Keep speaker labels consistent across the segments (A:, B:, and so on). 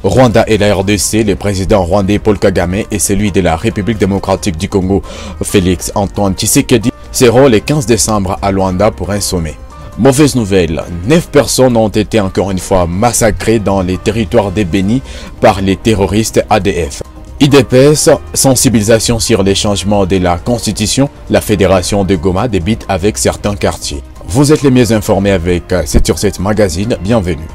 A: Rwanda et la RDC, le président rwandais Paul Kagame et celui de la République démocratique du Congo, Félix Antoine Tshisekedi, seront le 15 décembre à Luanda pour un sommet. Mauvaise nouvelle, 9 personnes ont été encore une fois massacrées dans les territoires de Beni par les terroristes ADF. IDPS, sensibilisation sur les changements de la Constitution, la Fédération de Goma débute avec certains quartiers. Vous êtes les mieux informés avec 7 sur 7 Magazine, bienvenue.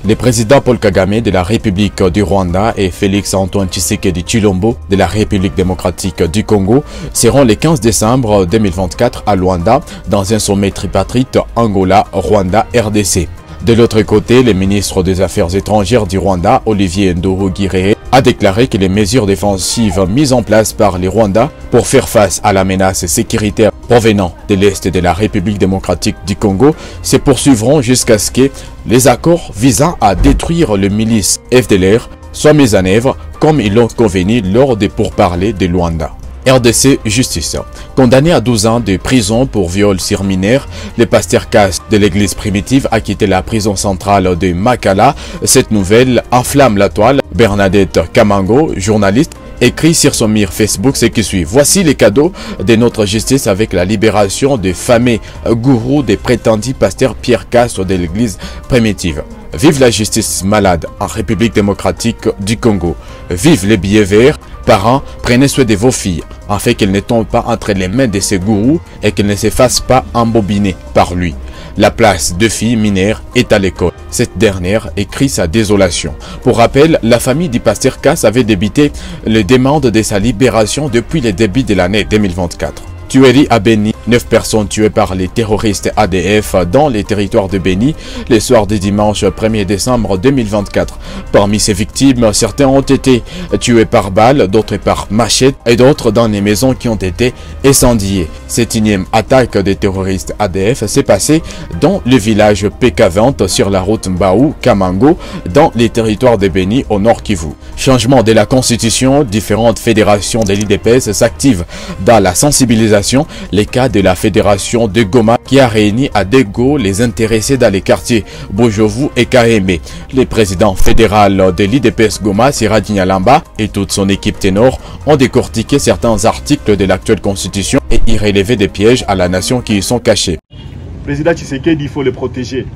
A: Le président Paul Kagame de la République du Rwanda et Félix Antoine Tshisekedi Tshilombo de la République démocratique du Congo seront le 15 décembre 2024 à Luanda dans un sommet tripartite Angola-Rwanda-RDC. De l'autre côté, le ministre des Affaires étrangères du Rwanda, Olivier Nduhungirehe, a déclaré que les mesures défensives mises en place par les Rwandais pour faire face à la menace sécuritaire provenant de l'Est de la République démocratique du Congo se poursuivront jusqu'à ce que les accords visant à détruire le milice FDLR soient mis en œuvre comme ils l'ont convenu lors des pourparlers de Luanda. RDC Justice. Condamné à 12 ans de prison pour viol sur mineur, le pasteur Cass de l'église primitive a quitté la prison centrale de Makala. Cette nouvelle enflamme la toile. Bernadette Kamango, journaliste, écrit sur son mur Facebook ce qui suit. Voici les cadeaux de notre justice avec la libération des fameux gourous des prétendus pasteurs Pierre Castro de l'église primitive. Vive la justice malade en République démocratique du Congo. Vive les billets verts. Parents, prenez soin de vos filles afin qu'elles ne tombent pas entre les mains de ces gourous et qu'elles ne se fassent pas embobiner par lui. La place de filles mineures est à l'école. Cette dernière écrit sa désolation. Pour rappel, la famille du pasteur Cass avait débuté les demandes de sa libération depuis le début de l'année 2024. Tuerie à Beni, 9 personnes tuées par les terroristes ADF dans les territoires de Beni le soir du dimanche 1er décembre 2024. Parmi ces victimes, certains ont été tués par balle, d'autres par machette et d'autres dans les maisons qui ont été incendiées. Cette énième attaque des terroristes ADF s'est passée dans le village PK20 sur la route Mbao-Kamango dans les territoires de Beni au nord Kivu. Changement de la constitution, différentes fédérations de l'IDPS s'activent dans la sensibilisation. Les cas de la fédération de Goma qui a réuni à Dego les intéressés dans les quartiers Bojovu et Kahembe. Le président fédéral de l'IDPS Goma, Siradi Nyalamba, et toute son équipe ténor ont décortiqué certains articles de l'actuelle constitution et y relevé des pièges à la nation qui y sont cachés.
B: Président Tshisekedi, il faut le protéger.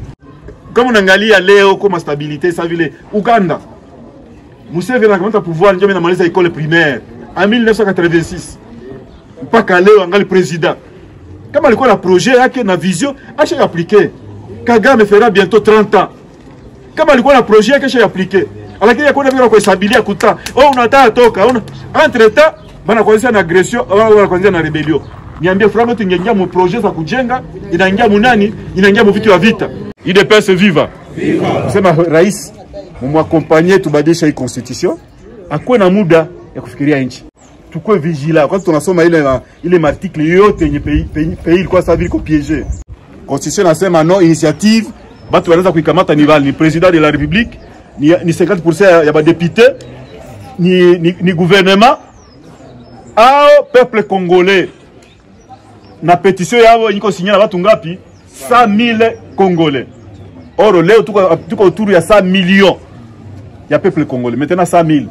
B: Comme on a dit à Léo, comme stabilité, ça ville Ouganda. Museveni a commencé à pouvoir dans l'école primaire en 1986. Pas qu'à Léo, le président. Comme il y a un projet, il y a une vision, il a appliqué. Kagame fera bientôt 30 ans. Comme il y a un projet, il a appliqué. Alors qu'il y a une stabilité à Kouta. On a entre-temps, on a commencé une agression, on a commencé une rébellion. Niambia framo tingengia mu projet za kujenga, inaingia munani, inaingia mu vitu ya vita. IDPS viva. Viva. Sema rais, mumaccompagner tubadilisha hii constitution. Akuwe na muda ya kufikiria nchi. Tukue vigila. Quand tunasoma ile article yote yenye pays ilikuwa sawa vile piégé. Constitution nasema no initiative, batu wanaweza kuikamata ni président de la République, ni 50% ya ba député, ni gouvernement au peuple congolais. Na pétition yao iko signé na watu ngapi? 100 000 Congolais. Or leo tuko autour ya 100 millions ya peuple congolais. Maintenant 100 000.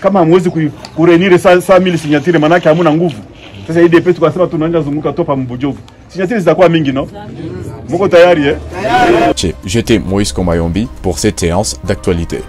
B: Kama hamwezi kurenire 100 000 signatures manake hamuna nguvu. Sasa IDP tukasema tunaanza zunguka topa mbujovu. Signatures zitakuwa mingi no? Moko tayari
A: J'étais Moïse Komayombi pour cette séance d'actualité.